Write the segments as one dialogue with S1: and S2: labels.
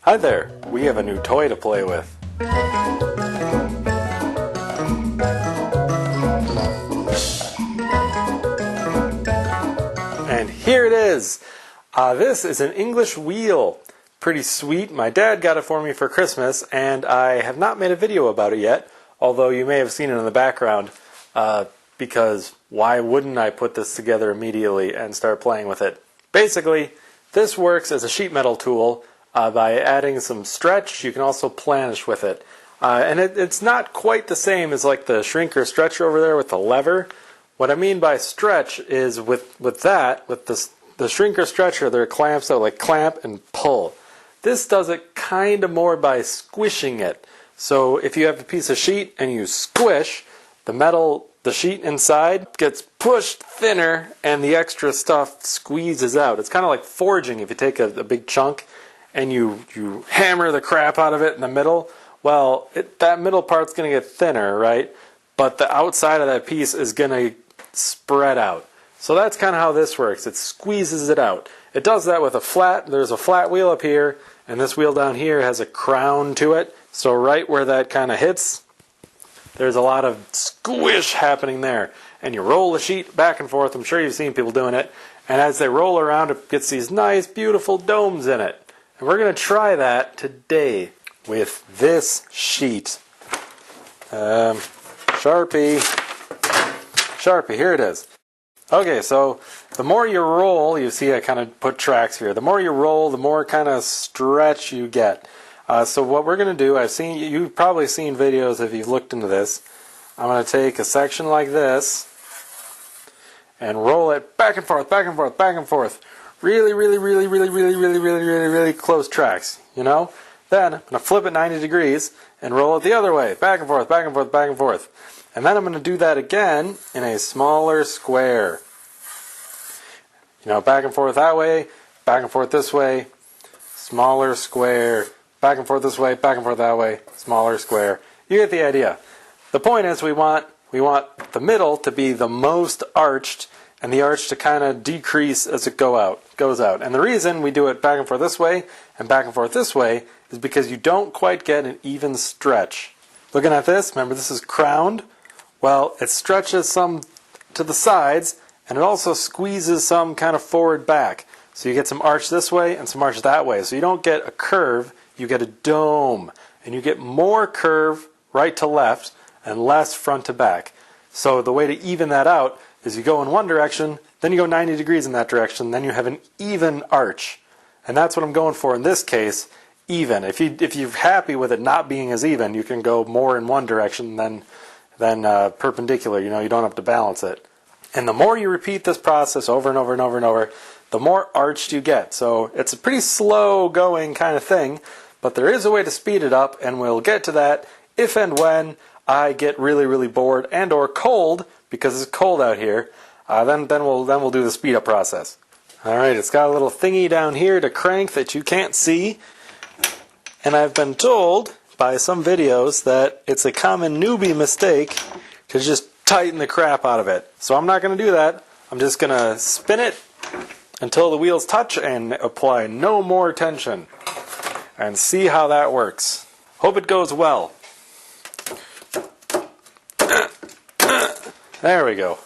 S1: Hi there, we have a new toy to play with. And here it is! This is an English wheel. Pretty sweet. My dad got it for me for Christmas, and I have not made a video about it yet, although you may have seen it in the background, because why wouldn't I put this together immediately and start playing with it? Basically, this works as a sheet metal tool. By adding some stretch, you can also planish with it. And it's not quite the same as like the shrinker stretcher over there with the lever. What I mean by stretch is with the shrinker stretcher, there are clamps that like clamp and pull. This does it kind of more by squishing it. So if you have a piece of sheet and you squish, the sheet inside gets pushed thinner and the extra stuff squeezes out. It's kind of like forging. If you take a big chunk and you hammer the crap out of it in the middle, well, that middle part's going to get thinner, right? But the outside of that piece is going to spread out. So that's kind of how this works. It squeezes it out. It does that with there's a flat wheel up here, and this wheel down here has a crown to it. So right where that kind of hits, there's a lot of squish happening there. And you roll the sheet back and forth. I'm sure you've seen people doing it. And as they roll around, it gets these nice, beautiful domes in it. And we're going to try that today with this sheet. Sharpie, here it is. Okay, so the more you roll, you see I kind of put tracks here. The more you roll, the more kind of stretch you get. So what we're going to do, you've probably seen videos if you've looked into this. I'm going to take a section like this and roll it back and forth, back and forth, back and forth. Really close tracks, you know? Then I'm going to flip it 90 degrees and roll it the other way, back and forth, back and forth, back and forth. And then I'm going to do that again in a smaller square. You know, back and forth that way, back and forth this way, smaller square, back and forth this way, back and forth that way, smaller square. You get the idea. The point is we want the middle to be the most arched and the arch to kind of decrease as it goes out. And the reason we do it back and forth this way and back and forth this way is because you don't quite get an even stretch. Looking at this, remember this is crowned. Well, it stretches some to the sides and it also squeezes some kind of forward back. So you get some arch this way and some arch that way. So you don't get a curve, you get a dome. And you get more curve right to left and less front to back. So the way to even that out is you go in one direction, then you go 90 degrees in that direction, then you have an even arch. And that's what I'm going for in this case, even. If you're happy with it not being as even, you can go more in one direction than perpendicular. You know, you don't have to balance it. And the more you repeat this process over and over and over and over, the more arched you get. So it's a pretty slow going kind of thing, but there is a way to speed it up, and we'll get to that if and when I get really bored and or cold, because it's cold out here. Then we'll do the speed up process. All right, it's got a little thingy down here to crank that you can't see, and I've been told by some videos that it's a common newbie mistake to just tighten the crap out of it. So I'm not going to do that. I'm just going to spin it until the wheels touch and apply no more tension and see how that works. Hope it goes well. There we go.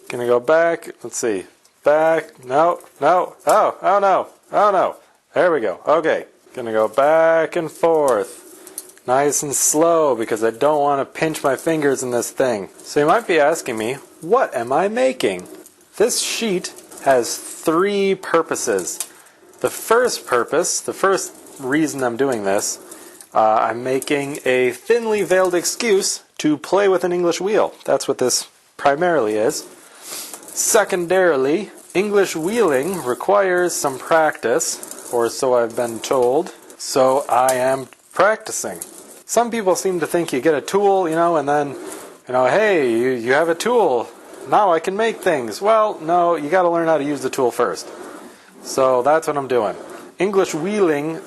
S1: Gonna go back. Let's see. Back. No. Oh no. There we go. Okay. Gonna go back and forth. Nice and slow because I don't want to pinch my fingers in this thing. So you might be asking me, what am I making? This sheet has three purposes. The first purpose, the first reason I'm doing this, I'm making a thinly veiled excuse to play with an English wheel. That's what this primarily is. Secondarily, English wheeling requires some practice, or so I've been told, so I am practicing. Some people seem to think you get a tool, and then, hey, you have a tool, now I can make things. Well, no, you got to learn how to use the tool first. So that's what I'm doing. English wheeling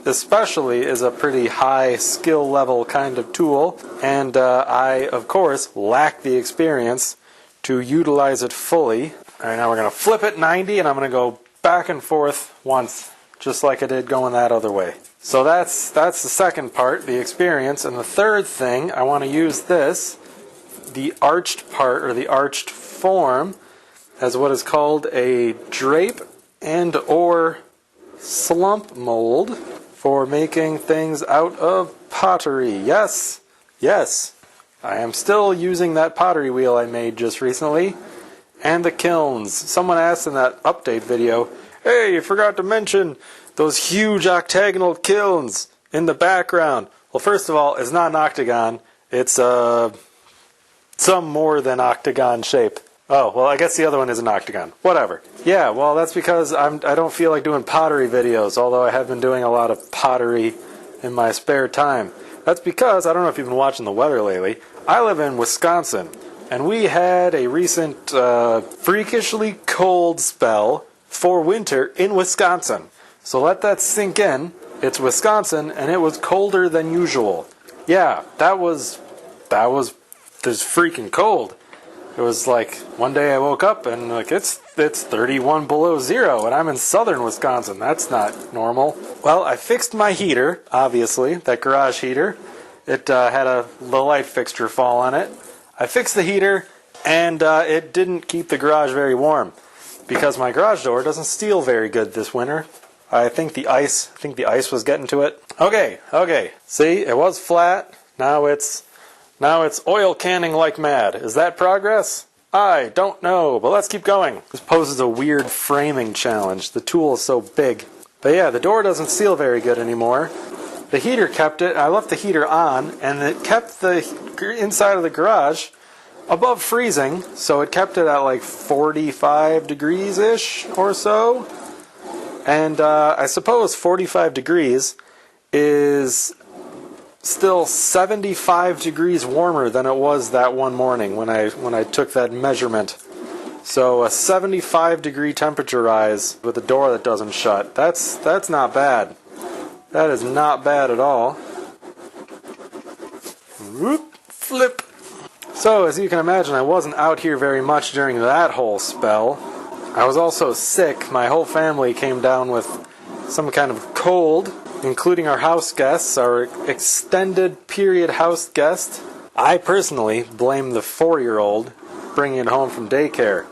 S1: especially is a pretty high skill level kind of tool, and I, of course, lack the experience to utilize it fully. All right, now we're going to flip it 90, and I'm going to go back and forth once, just like I did going that other way. So that's the second part, the experience. And the third thing, I want to use this, the arched part, or the arched form, as what is called a drape and or slump mold for making things out of pottery. Yes, yes, I am still using that pottery wheel I made just recently. And the kilns. Someone asked in that update video, hey, you forgot to mention those huge octagonal kilns in the background. Well, first of all, it's not an octagon. It's some more than octagon shape. Oh, well, I guess the other one is an octagon. Whatever. Yeah, well, that's because I don't feel like doing pottery videos, although I have been doing a lot of pottery in my spare time. That's because, I don't know if you've been watching the weather lately, I live in Wisconsin, and we had a recent freakishly cold spell for winter in Wisconsin. So let that sink in. It's Wisconsin, and it was colder than usual. Yeah, that was just freaking cold. It was like one day I woke up and like it's 31 below zero, and I'm in southern Wisconsin. That's not normal. Well, I fixed my heater, obviously, that garage heater. It had the light fixture fall on it. I fixed the heater, and it didn't keep the garage very warm because my garage door doesn't seal very good this winter. I think the ice was getting to it. Okay. See, it was flat. Now it's oil canning like mad. Is that progress? I don't know, but let's keep going. This poses a weird framing challenge. The tool is so big. But yeah, the door doesn't seal very good anymore. The heater kept it. I left the heater on, and it kept the inside of the garage above freezing, so it kept it at like 45 degrees-ish or so. And I suppose 45 degrees is still 75 degrees warmer than it was that one morning when I took that measurement. So a 75 degree temperature rise with a door that doesn't shut. That's not bad. That is not bad at all. Whoop, flip. So as you can imagine, I wasn't out here very much during that whole spell. I was also sick. My whole family came down with some kind of cold, including our house guests, our extended period house guest. I personally blame the 4-year-old bringing it home from daycare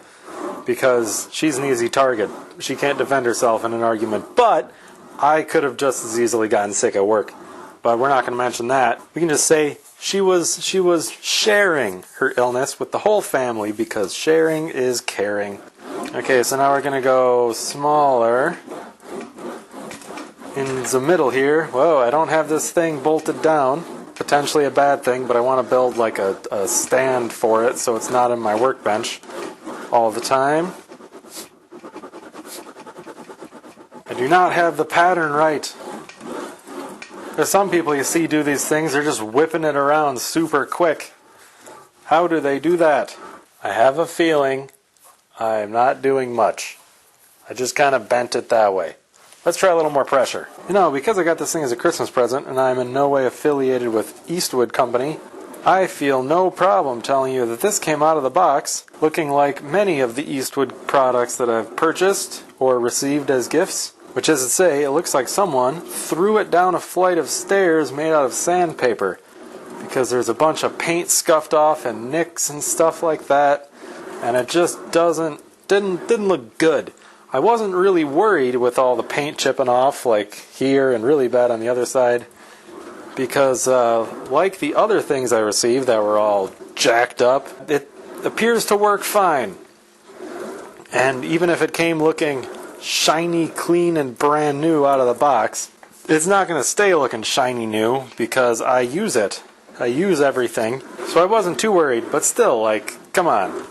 S1: because she's an easy target. She can't defend herself in an argument, but I could have just as easily gotten sick at work. But we're not going to mention that. We can just say she was sharing her illness with the whole family because sharing is caring. Okay, so now we're going to go smaller. In the middle here, whoa, I don't have this thing bolted down. Potentially a bad thing, but I want to build like a stand for it so it's not in my workbench all the time. I do not have the pattern right. There's some people you see do these things, they're just whipping it around super quick. How do they do that? I have a feeling I'm not doing much. I just kind of bent it that way. Let's try a little more pressure. You know, because I got this thing as a Christmas present and I'm in no way affiliated with Eastwood Company, I feel no problem telling you that this came out of the box looking like many of the Eastwood products that I've purchased or received as gifts. Which is to say, it looks like someone threw it down a flight of stairs made out of sandpaper. Because there's a bunch of paint scuffed off and nicks and stuff like that. And it just didn't look good. I wasn't really worried with all the paint chipping off, like here and really bad on the other side. Because like the other things I received that were all jacked up, it appears to work fine. And even if it came looking shiny, clean, and brand new out of the box, it's not going to stay looking shiny new because I use it. I use everything. So I wasn't too worried, but still, like, come on.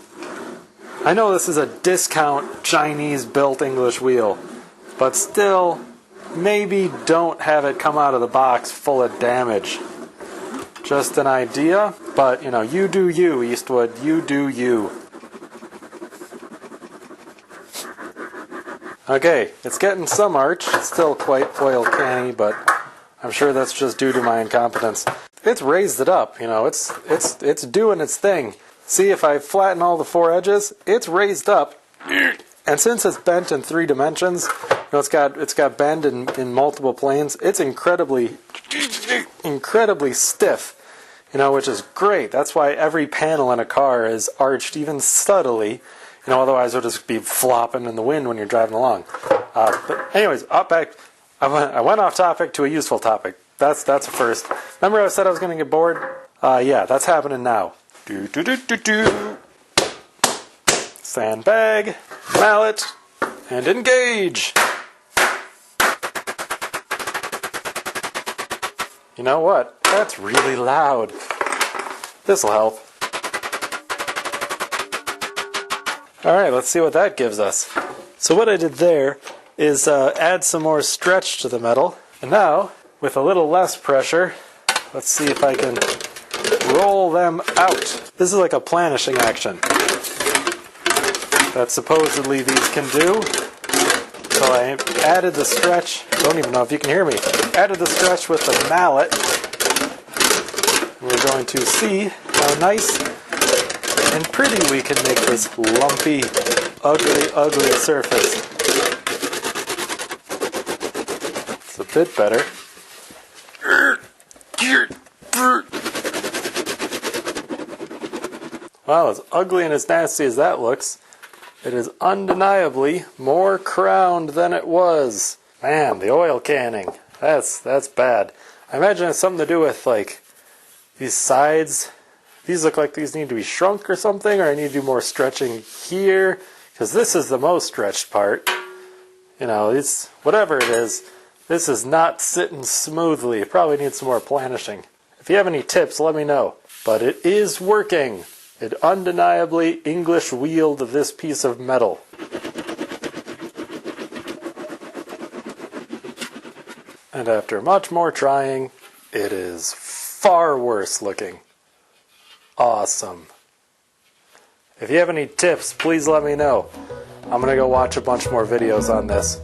S1: I know this is a discount Chinese-built English wheel, but still, maybe don't have it come out of the box full of damage. Just an idea, but, you know, you do you, Eastwood. You do you. Okay, it's getting some arch. It's still quite oil canny, but I'm sure that's just due to my incompetence. It's raised it up, you know, it's doing its thing. See, if I flatten all the 4 edges, it's raised up. And since it's bent in 3 dimensions, know, it's got bend in multiple planes. It's incredibly stiff, you know, which is great. That's why every panel in a car is arched even subtly, you know, otherwise it'll just be flopping in the wind when you're driving along. But anyways, I went off topic to a useful topic. That's a first. Remember I said I was going to get bored? Yeah, that's happening now. Sandbag, mallet, and engage. You know what? That's really loud. This'll help. Alright, let's see what that gives us. So what I did there is add some more stretch to the metal. And now, with a little less pressure, let's see if I can roll them out. This is like a planishing action that supposedly these can do. So I added the stretch, don't even know if you can hear me, added the stretch with the mallet. We're going to see how nice and pretty we can make this lumpy, ugly surface. It's a bit better. Well, as ugly and as nasty as that looks, it is undeniably more crowned than it was. Man, the oil canning. That's bad. I imagine it's something to do with, like, these sides. These look like these need to be shrunk or something, or I need to do more stretching here, because this is the most stretched part. You know, it's whatever it is, this is not sitting smoothly. It probably needs some more planishing. If you have any tips, let me know. But it is working. It undeniably English wheeled this piece of metal. And after much more trying, it is far worse looking. Awesome. If you have any tips, please let me know. I'm gonna go watch a bunch more videos on this.